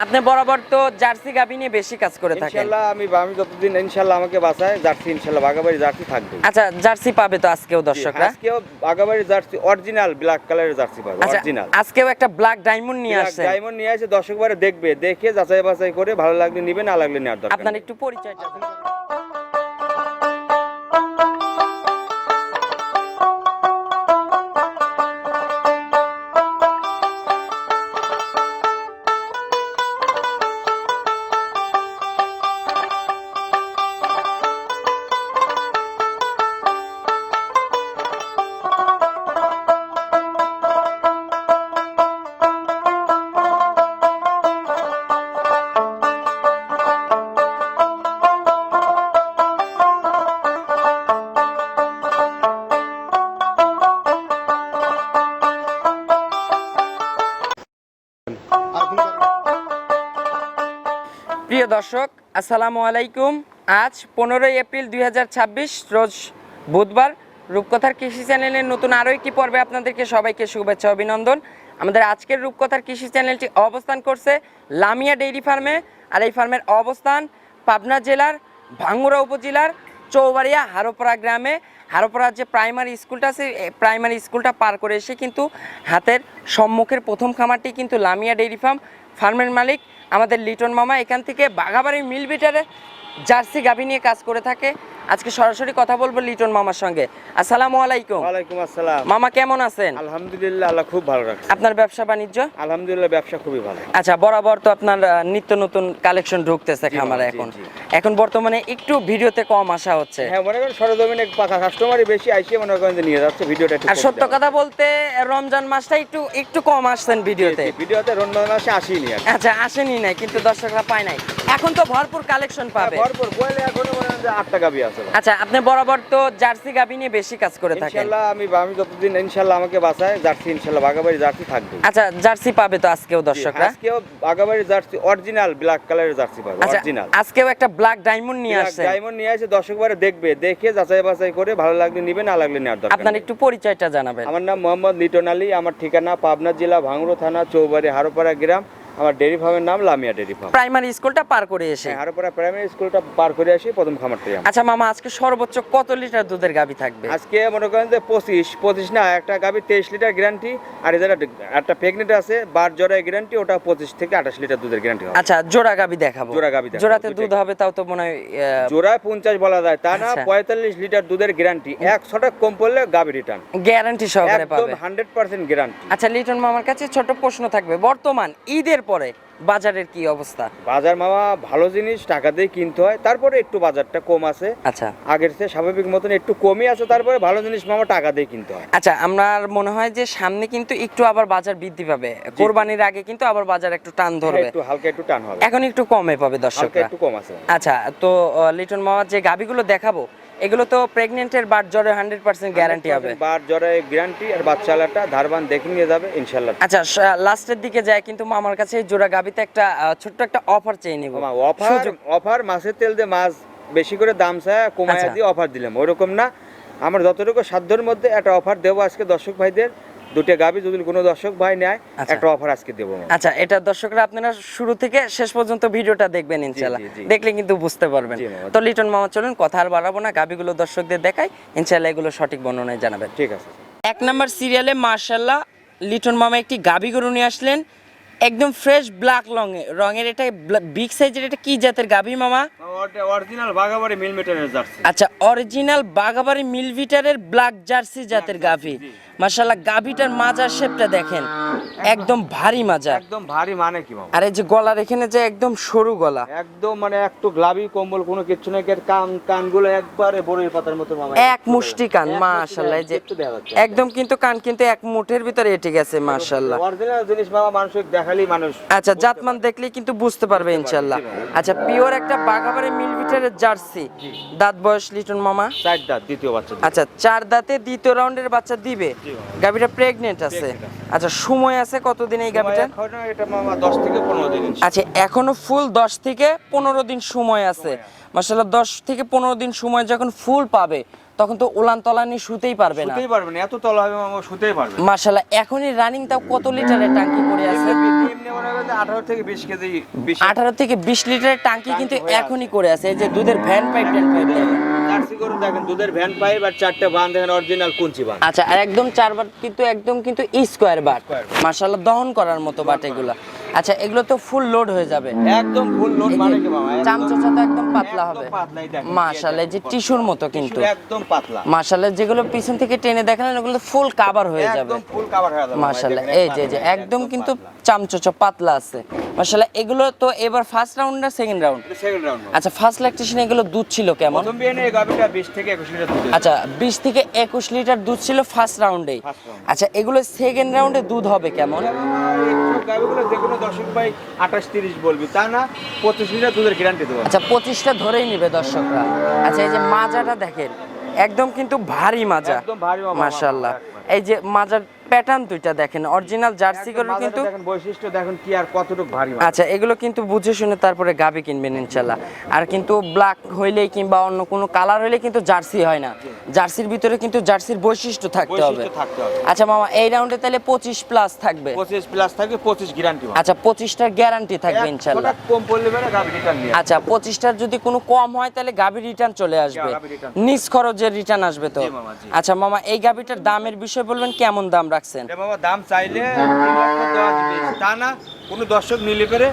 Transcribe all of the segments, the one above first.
আপনি বরাবর তো জার্সি গাভী নিয়ে বেশি কাজ করে থাকেন। ইনশাআল্লাহ আমি যতদিন ইনশাআল্লাহ আমাকে বাঁচায় জার্সি ইনশাআল্লাহ বাগাবাড়ি জার্সি থাকবে। আচ্ছা, জার্সি পাবে তো আজকেও দর্শকরা? আজকেও বাগাবাড়ি জার্সি অরিজিনাল ব্ল্যাক কালারের জার্সি পাবে, আচ্ছা, অরিজিনাল। আজকেও একটা ব্ল্যাক ডায়মন্ড নিয়ে আসছেন। ডায়মন্ড নিয়ে আসে, দর্শকবারে দেখবে, দেখে যাচাই বাছাই করে ভালো লাগলে নিবে, না লাগলে নেওয়ার দরকার। আপনার একটু পরিচয়টা দিন। প্রিয় দর্শক, আসসালামু আলাইকুম। আজ 15 এপ্রিল 2026 রোজ বুধবার। রূপকথার কৃষি চ্যানেলের নতুন আরও একটি পর্বে আপনাদেরকে সবাইকে শুভেচ্ছা অভিনন্দন। আমাদের আজকের রূপকথার কৃষি চ্যানেলটি অবস্থান করছে লামিয়া ডেইরি ফার্মে। আর এই ফার্মের অবস্থান পাবনা জেলার ভাঙ্গুড়া উপজেলার চৌবাড়িয়া হারোপাড়া গ্রামে। হারোপাড়ার যে প্রাইমারি স্কুলটা আছে, প্রাইমারি স্কুলটা পার করে এসে কিন্তু হাতের সম্মুখের প্রথম খামারটি কিন্তু লামিয়া ডেইরি ফার্ম। ফার্মের মালিক আমাদের লিটন মামা এখান থেকে বাঘাবাড়ি মিল বিটারে জার্সি গাভী নিয়ে কাজ করে থাকে। আজকে সরাসরি কথা বলবো লিটন মামার সঙ্গে। আসসালামু আলাইকুম। ওয়ালাইকুম আসসালাম। মামা কেমন আছেন? আলহামদুলিল্লাহ, আল্লাহ খুব ভালো রাখছে। আপনার ব্যবসা বাণিজ্য? আলহামদুলিল্লাহ, ব্যবসা খুবই ভালো। আচ্ছা, বরাবর তো আপনার নিত্য নতুন কালেকশন ঢুকতেছে খামারে। এখন বর্তমানে একটু ভিডিওতে কম আসা হচ্ছে। হ্যাঁ, মনে করেন সরজমিনে পাকা কাস্টমারই বেশি আইসে মনে করেন যে নিয়ে যাচ্ছে ভিডিওটা একটু। আর সত্য কথা বলতে রমজান মাসটা একটু কম আসছেন ভিডিওতে। ভিডিওতে রমজান মাসে আসেনি। আচ্ছা, আসেনি নাই, কিন্তু দর্শকরা পায় নাই। এখন তো ভরপুর কালেকশন পাবে। ভরপুর বলে এখনো মনে হয় যে 8টা গাভী আছে। আচ্ছা, আপনি বরাবর তো জার্সি গাভী নিয়ে বেশি কাজ করে থাকেন। ইনশাআল্লাহ আমি যতদিন ইনশাআল্লাহ আমাকে বাঁচায় জার্সি ইনশাআল্লাহ বাগাবাড়ি জার্সি থাকবে। আচ্ছা, জার্সি পাবে তো আজকেও দর্শকরা? আজকেও বাগাবাড়ি জার্সি অরিজিনাল ব্ল্যাক কালারের জার্সি পাবে, অরিজিনাল। আজকেও একটা ব্ল্যাক ডায়মন্ড নিয়ে আসছেন। ডায়মন্ড নিয়ে আসে, দর্শকবারে দেখবে, দেখে যাচাই বাছাই করে ভালো লাগলে নিবে, না লাগলে নেওয়ার দরকার। আপনার একটু পরিচয়টা জানাবেন। আমার নাম মোহাম্মদ লিটন আলী। আমার ঠিকানা পাবনা জেলা ভাঙ্গুড়া থানা চৌবাড়ি হারোপাড়া গ্রাম। আমার ডেইরি ফার্মের নাম লামিয়া ডেইরি ফার্ম। প্রাইমারি স্কুলটা পার করে এসে? হারোপাড়া প্রাইমারি স্কুলটা পার করে আসি প্রথম খামারটাই। আচ্ছা মামা, আজকে সর্বোচ্চ কত লিটার দুধের গাভী থাকবে? আজকে মনে করেন যে 25 না, একটা গাভী 23 লিটার গ্যারান্টি। আর এদের একটা প্রেগনেন্ট আছে, বার জোড়ায় গ্যারান্টি, ওটা 25 থেকে 28 লিটার দুধের গ্যারান্টি হবে। আচ্ছা, জোড়া গাভী দেখাবো। জোড়াতে দুধ হবে তাও তো মনে হয় জোড়ায় 50 বলা যায়, তা না 45 লিটার দুধের গ্যারান্টি। 100টা কম পড়লে গাভী রিটার্ন গ্যারান্টি সহকারে পাবে, একদম 100% গ্যারান্টি। আচ্ছা লিটন মামার কাছে ছোট প্রশ্ন থাকবে, বর্তমান ঈদের পরে বাজারের কি অবস্থা? বাজার মামা ভালো জিনিস টাকা দিয়ে কিনতে হয়, তারপরে একটু বাজারটা কম আছে। আচ্ছা, আগের থেকে স্বাভাবিক মতন একটু কমই আছে, তারপরে ভালো জিনিস মামা টাকা দিয়ে কিনতে হয়। আচ্ছা, আমার মনে হয় যে সামনে কিন্তু একটু আবার বাজার বৃদ্ধি পাবে। কোরবানির আগে কিন্তু আবার বাজার একটু টান ধরবে, একটু হালকা একটু টান হবে। এখন একটু কমে পাবে হালকা দর্শকরা, একটু কম আছে। আচ্ছা, তো লিটন মামার যে গাভীগুলো দেখাবো এগুলো তো প্রেগনেন্টের বার জ্বরে 100% গ্যারান্টি হবে। বার জ্বরে গ্যারান্টি, আর বাচ্চালাটা ধারবান দেখে নিয়ে যাবে ইনশাআল্লাহ। আচ্ছা, লাস্টের দিকে যায় কিন্তু মামার কাছে জোড়া গাভীতে একটা ছোট্ট একটা অফার চেয়ে নিব। অফার মাছের তেল দিয়ে মাছ বেশি করে দাম চায় কমায় দিয়ে অফার দিলাম, ওরকম না। আমার যতটুকু সাধ্যের মধ্যে একটা অফার দেবো আজকে দর্শক ভাইদের। দুটো গাভী যদি কোনো দর্শক ভাই নেয়, একটা অফার আজকে দেবো। আচ্ছা, এটা দর্শকরা আপনারা শুরু থেকে শেষ পর্যন্ত ভিডিওটা দেখবেন ইনশাআল্লাহ, দেখলে কিন্তু বুঝতে পারবেন। তো লিটন মামা চলুন, কথা আর বাড়াবো না, গাভীগুলো দর্শকদের দেখাই, ইনশাআল্লাহ এগুলো সঠিক বর্ণনায় জানাবেন। ঠিক আছে। 1 নাম্বার সিরিয়ালে মাশাআল্লাহ লিটন মামা একটি গাভী গরু নিয়ে আসলেন, একদম ফ্রেশ ব্ল্যাক রঙের। এটা বিগ সাইজের, এটা কি জাতের গাভী মামা? অরিজিনাল বাঘাবাড়ি মিলভিটারের জার্সি। আচ্ছা, অরিজিনাল বাঘাবাড়ি মিলভিটারের ব্ল্যাক জার্সি জাতের গাভী। মাশাআল্লাহ, গাভীটার মাজার শেপটা দেখেন, একদম ভারী মাজা, একদম ভারী মানে কি মামা? আর এই যে গলার এখানে যে একদম সরু গলা, একদম মানে একটু গ্লাভি কম্বল কোনো কিছু নাই, কানগুলো একবারে বড়ির পাতার মতো মামা, এক মুষ্টি কান। মাশাআল্লাহ, এই যে একদম কিন্তু কান কিন্তু এক মুঠের ভিতরে এটে গেছে। মাশাআল্লাহ, অরিজিনাল জিনিস বাবা, মানুষকে দেখালেই মানুষ। আচ্ছা, জাতমান দেখলেই কিন্তু বুঝতে পারবে ইনশাআল্লাহ। আচ্ছা, পিওর একটা বাঘাবাড়ি মিলভিটারের জার্সি। দাঁত বয়স লিটন মামা? 4 দাঁত, দ্বিতীয় বাচ্চা। আচ্ছা, 4 দাঁতে দ্বিতীয় রাউন্ডের বাচ্চা দিবে। গাভীটা প্রেগনেন্ট আছে। আচ্ছা, সময় আছে কতদিন এই গাভীটা? এটা মামা 10 থেকে 15 দিন। আচ্ছা, এখনো ফুল 10 থেকে 15 দিন সময় আছে। মাশাআল্লাহ, 10 থেকে 15 দিন সময় যখন ফুল পাবে তখন তো উলান তলানি শুতেই পারবে না। শুতেই পারবে না, এত তলা হবে মামা, শুতেই পারবে না। মাশাআল্লাহ, এখনই রানিং তাও কত লিটারের ট্যাঙ্কি করে আছে? এমনি মনে হয় যে 18 থেকে 20 কেজি, 18 থেকে 20 লিটারের ট্যাঙ্কি কিন্তু হয়ে আছে। এখনই করে আছে। এই যে দুধের ভ্যান পাইপ জার্সি গরু দেখেন, দুধের ভ্যান পাইপ আর 4টা বান দেখেন, অরিজিনাল কুঞ্চি বান। আচ্ছা, আর একদম 4 বার কিন্তু একদম কিন্তু স্কোয়ার বাট, Square bar। মাশাআল্লাহ দহন করার মতো বাট এগুলো। আচ্ছা, এগুলো তো ফুল লোড হয়ে যাবে। একদম ফুল লোড মানে কি মামা, চামচা তো একদম পাতলা হবে। একদম পাতলাই দেখেন, মাশাআল্লাহ, এই যে টিস্যুর মতো কিন্তু টিস্যুর একদম পাতলা। মাশাআল্লাহ, যেগুলো পিছন থেকে টেনে দেখালেন ওগুলো ফুল কভার হয়ে যাবে। একদম ফুল কভার হয়ে যাবে মাশাআল্লাহ, এই যে একদম কিন্তু চামচা পাতলা আছে। মাশাআল্লাহ, এগুলো তো এবার ফার্স্ট রাউন্ড না সেকেন্ড রাউন্ড? Second round. আচ্ছা, ফার্স্ট ল্যাকটেশন এগুলো দুধ ছিল কেমন? প্রথম বিয়ানে এই গাবিটা 20 থেকে 21 লিটার দুধ। আচ্ছা, 20 থেকে 21 লিটার দুধ ছিল ফার্স্ট রাউন্ডেই। First round। আচ্ছা, এগুলো সেকেন্ড রাউন্ডে দুধ হবে কেমন? গাবিগুলো যে কোনো দর্শক ভাই 28-30 বলবি, তা না 25 লিটার দুধের গ্যারান্টি দেবো। আচ্ছা, 25টা ধরেই নিবে দর্শকরা। আচ্ছা, এই যে মাজাটা দেখেন, একদম কিন্তু ভারী মাজা, একদম ভারী মামা, মাশাআল্লাহ। একবার। এই যে মাজার প্যাটার্ন দুইটা দেখেন, অরিজিনাল জার্সি গরুর মাথাটা কিন্তু। দেখেন, বৈশিষ্ট্য দেখেন কি আর কতটুকু ভারী মাছ। আচ্ছা, এগুলো কিন্তু বুঝে শুনে তারপরে গাবি কিনবেন ইনশাল্লাহ। আর কিন্তু ব্ল্যাক হইলেই কিংবা অন্য কোনো কালার হইলে কিন্তু জার্সি হয় না। জার্সির ভিতরে কিন্তু জার্সির বৈশিষ্ট্য থাকতে হবে। বৈশিষ্ট্য থাকতে হবে। আচ্ছা মামা, এই রাউন্ডে তাহলে 25 প্লাস থাকবে? 25 প্লাস থাকবে, 25 গ্যারান্টি। আচ্ছা, 25টার গ্যারান্টি থাকবে ইনশাল্লাহ। কম পড়লে বেড়ে গাবি রিটার্ন নিয়ে। আচ্ছা, 25টার যদি কোনো কম হয় তাহলে গাবি রিটার্ন চলে আসবে, গাভী return। নিজ খরচের রিটার্ন আসবে তো। জি মামা, জি। আচ্ছা মামা, এই গাবিটার দামের বিষয় বলবেন, কেমন দাম রাখছেন? এটা বাবা দাম চাইলে 3 লক্ষ দেওয়া যাবে, তা না কোনো দর্শক নিলে পেরে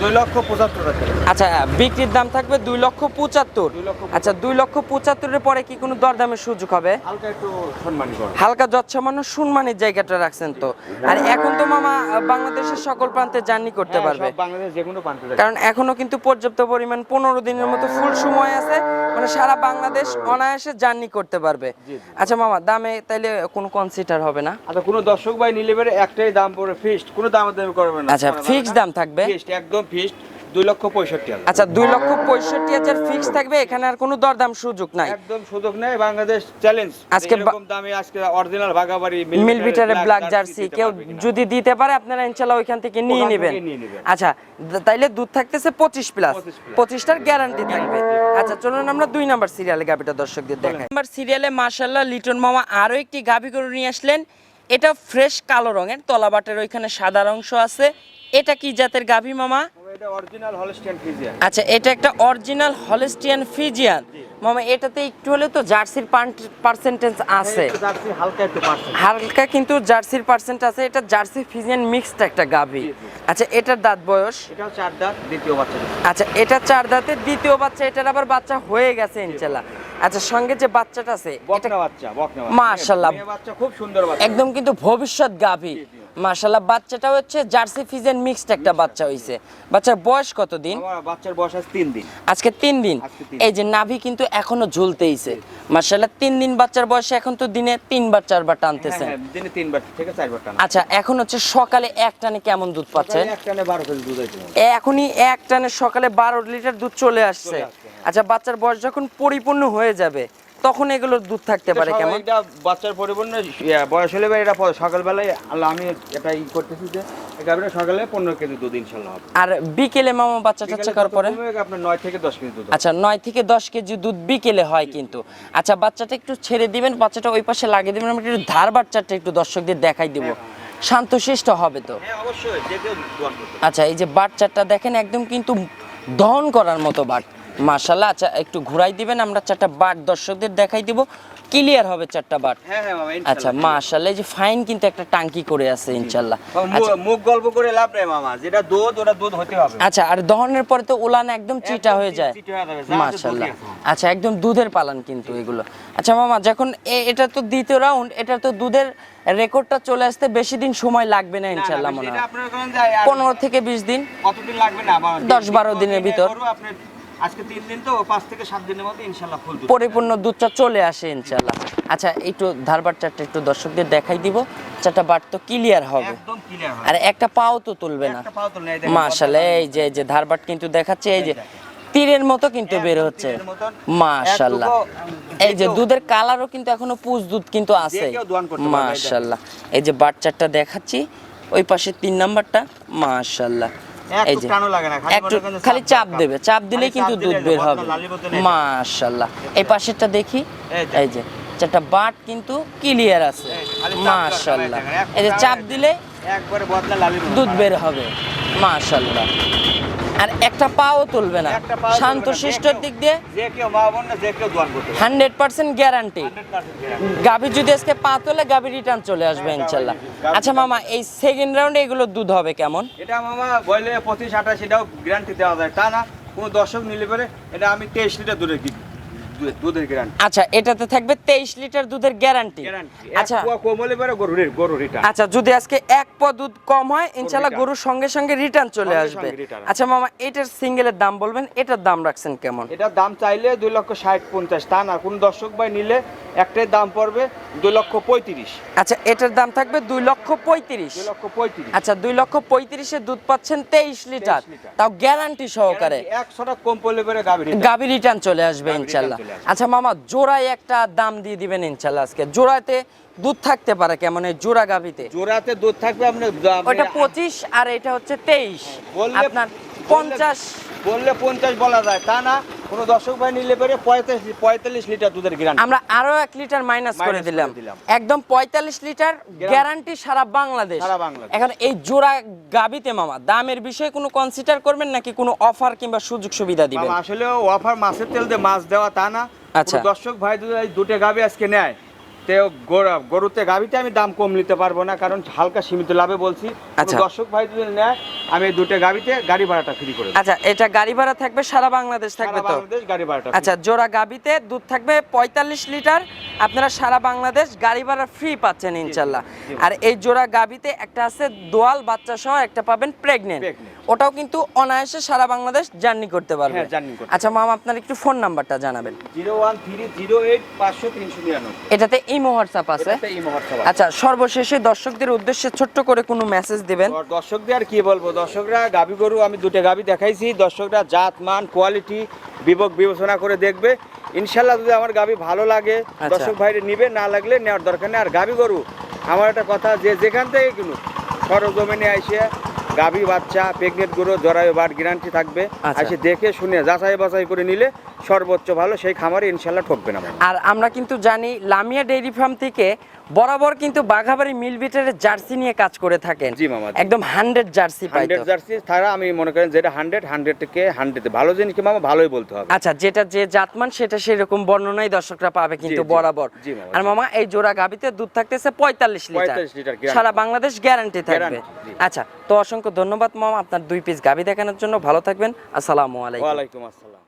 2,75,000 টাকা। আচ্ছা, বিক্রির দাম থাকবে 2,75,000। 2,75,000 আচ্ছা, 2,75,000-এর পরে কি কোনো দরদামের সুযোগ হবে? হালকা একটু সম্মানী করো। হালকা যৎসামান্য সম্মানের জায়গাটা রাখছেন তো। আর এখন তো মামা বাংলাদেশের সকল প্রান্তে জার্নি করতে পারবে, সব বাংলাদেশ যে কোনো প্রান্তে যাবে। কারণ এখনো কিন্তু পর্যাপ্ত পরিমাণ 15 দিনের মতো ফুল সময় আছে, মানে সারা বাংলাদেশ অনায়াসে জার্নি করতে পারবে। জি। আচ্ছা মামা, দামে তাইলে কোনো কনসিডার হবে না? আচ্ছা, কোনো দর্শক ভাই নিলে পেরে একটাই দাম পড়ে ফিক্সড, কোনো দামাদামি করবে না। আচ্ছা, ফিক্সড দাম থাকবে? ফিক্সড, একদম ফিক্সড 2,65,000। আচ্ছা, 2,65,000 ফিক্স থাকবে, এখানে আর কোনো দরদাম সুযোগ নাই। একদম সুযোগ নেই, বাংলাদেশ চ্যালেঞ্জ। আজকে এরকম দামে আজকে অরিজিনাল ভাগাবাড়ি মিলবিটারে ব্ল্যাক জার্সি কেউ যদি দিতে পারে আপনারা ইনশাআল্লাহ ওইখান থেকে নিয়ে ওখান নেবেন। থেকে নিয়ে নেবেন। আচ্ছা, তাইলে দুধ থাকতেছে 25 প্লাস, 25 plus। 25টার গ্যারান্টি থাকবে। আচ্ছা, চলুন আমরা 2 নাম্বার সিরিয়ালে গাবিটা দর্শকদের দেখাই। নাম্বার সিরিয়ালে মাশাআল্লাহ লিটন মামা আরো একটি গাবি গরু নিয়ে আসলেন। এটা ফ্রেশ কালো রঙের, তলাবাটের ওইখানে সাদা অংশ আছে। এটা কি জাতের গাভি মামা? এটা অরিজিনাল হলস্টিয়ান ফ্রিজিয়ান। আচ্ছা, এটা একটা অরিজিনাল হলস্টিয়ান ফ্রিজিয়ান। মামা, এটাতে একটু হলে তো জার্সির পার্সেন্টেজ আছে, জার্সি হালকা একটু পার্সেন্ট। হালকা কিন্তু জার্সির পার্সেন্ট আছে। এটা জার্সি ফিজিয়ান মিক্সড একটা গাভি। আচ্ছা, এটার দাঁত বয়স? এটাও 4 দাঁত, দ্বিতীয় বাচ্চা। আচ্ছা, এটা 4 দাঁতের দ্বিতীয় বাচ্চা, এটার আবার বাচ্চা হয়ে গেছে ইনশাআল্লাহ। আচ্ছা, সঙ্গে যে বাচ্চাটা আছে এটা বকনা বাচ্চা, বকনা বাচ্চা। মাশাআল্লাহ। মেয়ে বাচ্চা খুব সুন্দর বাচ্চা। একদম কিন্তু ভবিষ্যৎ গাভি। মাশাআল্লাহ, বাচ্চাটা হচ্ছে জার্সি ফিজিয়ান মিক্সড একটা বাচ্চা হইছে। বাচ্চার বয়স কত দিন? আমার বাচ্চার বয়স আছে 3 দিন। আজকে 3 দিন। আজকে 3 এই যে নাভি কিন্তু এখনো ঝুলতেইছে। মাশাআল্লাহ, 3 দিন বাচ্চার বয়সে এখন তো দিনে 3 বার 4 বার টানতেছেন। হ্যাঁ, দিনে 3 বার থেকে 4 বার টানা। আচ্ছা, এখন হচ্ছে সকালে এক টানে কেমন দুধ পাচ্ছেন? এক টানে 12 কেজি দুধ হইছে। এখনই এক টানে সকালে 12 লিটার দুধ চলে আসছে। আচ্ছা, বাচ্চার বয়স যখন পরিপূর্ণ হয়ে যাবে তখন এগুলোর দুধ থাকতে পারে কেমন? এটা বাচ্চার পরিপূর্ণ বয়স হলে এটা সকালবেলায় আল্লাহ আমি এটা করতেছি যে এই গাভীটা সকালে 15 কেজি দুধ ইনশাআল্লাহ হবে। আর বিকেলে মামা বাচ্চা টাচ্চা করার পরে? আপনার 9 থেকে 10 কেজি দুধ। আচ্ছা, 9 থেকে 10 কেজি দুধ বিকেলে হয় কিন্তু। আচ্ছা, বাচ্চাটা একটু ছেড়ে দিবেন, বাচ্চাটা ওই পাশে লাগিয়ে দিবেন, আমরা একটু ধার বাচ্চাটা একটু দর্শকদের দেখাই দিব, শান্তশিষ্ট হবে তো। হ্যাঁ অবশ্যই, যে কেউ দোয়ান করতে। আচ্ছা, এই যে বাচ্চাটা দেখেন একদম কিন্তু দহন করার মতো বাট, মাশাআল্লাহ। আচ্ছা, একটু ঘুরাই দিবেন, আমরা 4টা বাট দর্শকদের দেখাই দিব, ক্লিয়ার হবে 4টা বাট। হ্যাঁ হ্যাঁ মামা, আচ্ছা, মাশাআল্লাহ, এই যে ফাইন কিন্তু একটা টাঙ্কি করে আছে ইনশাআল্লাহ। আচ্ছা, মুখ গল্প করে লাভ নেই মামা, যেটা দুধ ওটা দুধ হতে হবে। আচ্ছা, আর দহনের পরে তো উলান একদম চিটা হয়ে যায়। চিটা হয়ে যাবে, যা আছে মাশাআল্লাহ। দুধই আছে। আচ্ছা, একদম দুধের পালান কিন্তু এগুলো। আচ্ছা মামা, যখন এটা তো দ্বিতীয় রাউন্ড, এটা তো দুধের রেকর্ডটা চলে আসতে বেশি দিন সময় লাগবে না ইনশাআল্লাহ মনে এটা হয়? আপনার কোন যায় 15 থেকে 20 দিন, কতদিন লাগবে না আমার 10-12 দিনের ভিতর। আপনি আজকে 3 দিন তো 5 থেকে 7 দিনের মধ্যে ইনশাআল্লাহ ফুল দুধ পরিপূর্ণ দুধটা চলে আসে ইনশাআল্লাহ। আচ্ছা, একটু ধারবার চারটা একটু দর্শকদের দেখাই দিব, 4টা বাট তো ক্লিয়ার হবে, একদম ক্লিয়ার হবে। আর একটা পাও তো তুলবে না। একটা পাও তো নেই, দেখেন মাশাআল্লাহ, এই যে ধারবাট কিন্তু দেখাচ্ছে, এই যে তীরের মতো কিন্তু বের হচ্ছে তীরের মতন। মাশাআল্লাহ। এই যে দুধের কালারও কিন্তু এখনো পুজ দুধ কিন্তু আছে কেউ দোয়ান করতে পারবে, মাশাআল্লাহ। এই যে বাট চারটা দেখাচ্ছি, ওই পাশে 3 নাম্বারটা মাশাআল্লাহ। এই একটু যে টানও লাগে না, একটু মনে করেন খালি চাপ দাও। দেবে, চাপ দিলেই খালি কিন্তু চাপ দুধ দিলে বের বদলা হবে। লালি বোতল নেই। মাশাআল্লাহ। এই পাশেরটা দেখি, এই যে। এই যে চারটা বাট কিন্তু ক্লিয়ার আছে। এই যে, খালি চাপ মাশাআল্লাহ। দরকার, একটু এই যে চাপ টান দিলে একবারে বদলা লালি বোতল দুধ পাড়া। বের হবে। মাশাআল্লাহ। আর একটা পাও তুলবে না, একটা পাও চলবে শান্ত না, শিষ্টর দিক দিয়ে যে কেউ মা বোন না যে কেউ দোয়ান করতে পারে। 100% গ্যারান্টি। 100% guarantee। গাভী যদি আজকে পা তোলে গাভী রিটার্ন চলে আসবে হ্যাঁ, ইনশাল্লাহ। গাভী আচ্ছা মামা, এই সেকেন্ড রাউন্ডে এগুলো দুধ হবে কেমন? এটা মামা বলে 25-28 এটাও গ্যারান্টি দেওয়া যায়, তা না কোনো দর্শক নিলে পরে এটা আমি 23 লিটার দুধের গ্যারান্টি। আচ্ছা, এটাতে থাকবে 23 লিটার দুধের গ্যারান্টি। আচ্ছা কম হলে পরে গরু রিটার্ন। আচ্ছা, যদি আজকে এক প দুধ কম হয় ইনশাল্লাহ return। গরুর সঙ্গে সঙ্গে রিটার্ন চলে সঙ্গে আসবে। সঙ্গে return। আচ্ছা মামা, এটার সিঙ্গেলের দাম বলবেন, এটার দাম রাখছেন কেমন? এটার দাম চাইলে 2,60,50, তা না কোনো দর্শক ভাই নিলে একটাই দাম পড়বে 2,35,000। আচ্ছা, এটার দাম থাকবে 2,35,000। 2,35,000। আচ্ছা, 2,35,000 দুধ পাচ্ছেন 23 লিটার, 23 লিটার। তাও গ্যারান্টি সহকারে। 100 টাকা কম পড়লে পরে গাভী return। গাভী রিটার্ন চলে আসবে গাভী ইনশাল্লাহ। return চলে আসবে। আচ্ছা মামা, জোড়ায় একটা দাম দিয়ে দিবেন ইনশাল্লাহ আজকে। জোড়াতে দুধ থাকতে পারে কেমন এই জোড়া গাভীতে? জোড়াতে দুধ থাকবে আপনার ওটা 25 আর এটা হচ্ছে 23। বললে- আপনার 50। বললে 50 বলা যায়, তা না কোনো দর্শক ভাই নিলে পরে 45 লিটার দুধের গ্যারান্টি। আমরা আরো 1 লিটার মাইনাস করে Minus করে দিলাম, দিলাম। একদম 45 লিটার গ্যারান্টি সারা বাংলাদেশ। সারা বাংলাদেশ। এখন এই জোড়া গাভীতে মামা দামের বিষয়ে কোনো কনসিডার করবেন নাকি কোনো অফার কিংবা সুযোগ সুবিধা দিবেন? মামা আসলে অফার মাছের তেল দিয়ে মাছ দেওয়া তা না। আচ্ছা। কোনো দর্শক ভাই যদি এই দুটো গাভী আজকে নেয়, তে গরুতে গাভীতে আমি দাম কম নিতে পারবো না, কারণ হালকা সীমিত লাভে বলছি। কোনো আচ্ছা। দর্শক ভাই যদি নেয় আমি এই দুটো গাভীতে গাড়ি ভাড়াটা ফ্রি করে দেব। আচ্ছা, এটা গাড়ি ভাড়া থাকবে সারা বাংলাদেশ থাকবে সারা তো? বাংলাদেশ গাড়ি ভাড়াটা free। আচ্ছা, জোড়া গাভীতে দুধ থাকবে 45 লিটার, আপনারা সারা বাংলাদেশ গাড়ি ভাড়া ফ্রি পাচ্ছেন ইনশাল্লাহ। জি। আর এই জোড়া গাভীতে একটা আছে দোয়াল বাচ্চা সহ, একটা পাবেন প্রেগনেন্ট। Pregnant। ওটাও কিন্তু অনায়াসে সারা বাংলাদেশ জার্নি করতে পারবে। হ্যাঁ, journey করতে আচ্ছা মামা, আপনার একটু ফোন নাম্বারটা জানাবেন। 01308500399। এটাতে ইমো হোয়াটসঅ্যাপ আছে। এটাতে এই মহোৎসব আছে। আচ্ছা, সর্বশেষে দর্শকদের উদ্দেশ্যে ছোট্ট করে কোনো মেসেজ দিবেন? আর দর্শকদের আর কি বলবো, দর্শকরা গাভী গরু আমি দুটো গাভী দেখাইছি, দর্শকরা জাত মান কোয়ালিটি বিবেচনা করে দেখবে। ইনশাল্লাহ যদি আমার গাভী ভালো লাগে আচ্ছা। দর্শক ভাইরে নিবে, না লাগলে নেওয়ার দরকার নেই। আর গাভী গরু আমার একটা কথা, যে যেখান থেকে কিনুক সরজমিনে আইসে গাভী বাচ্চা প্রেগনেন্ট গরু জরায়ু বাট গ্যারান্টি থাকবে, আচ্ছা। এসে দেখে শুনে যাচাই বাছাই করে নিলে সর্বোচ্চ ভালো, সেই খামারে ইনশাল্লাহ ঠকবে না। আর আমরা কিন্তু জানি লামিয়া ডেইরি ফার্ম থেকে বরাবর কিন্তু বাঘাবাড়ি মিল বিটারের জার্সি নিয়ে কাজ করে থাকেন। জি মামা, জি। একদম 100 জার্সি পাই 100 তো? জার্সি তারা আমি মনে করেন যেটা 100 থেকে 100 ভালো জিনিস কি মামা ভালোই বলতে হবে। আচ্ছা, যেটা যে জাতমান সেটা সেরকম বর্ণনাই দর্শকরা পাবে কিন্তু জি, বরাবর। জি মামা, আর জি। মামা, এই জোড়া গাভীতে দুধ থাকতেছে 45 লিটার, 45 লিটার guarantee। সারা বাংলাদেশ গ্যারান্টি থাকবে। Guarantee, জি। আচ্ছা, তো অসংখ্য ধন্যবাদ মামা আপনার 2 পিস গাভী দেখানোর জন্য। ভালো থাকবেন, আসসালামু আলাইকুম। ওয়ালাইকুম আসসালাম।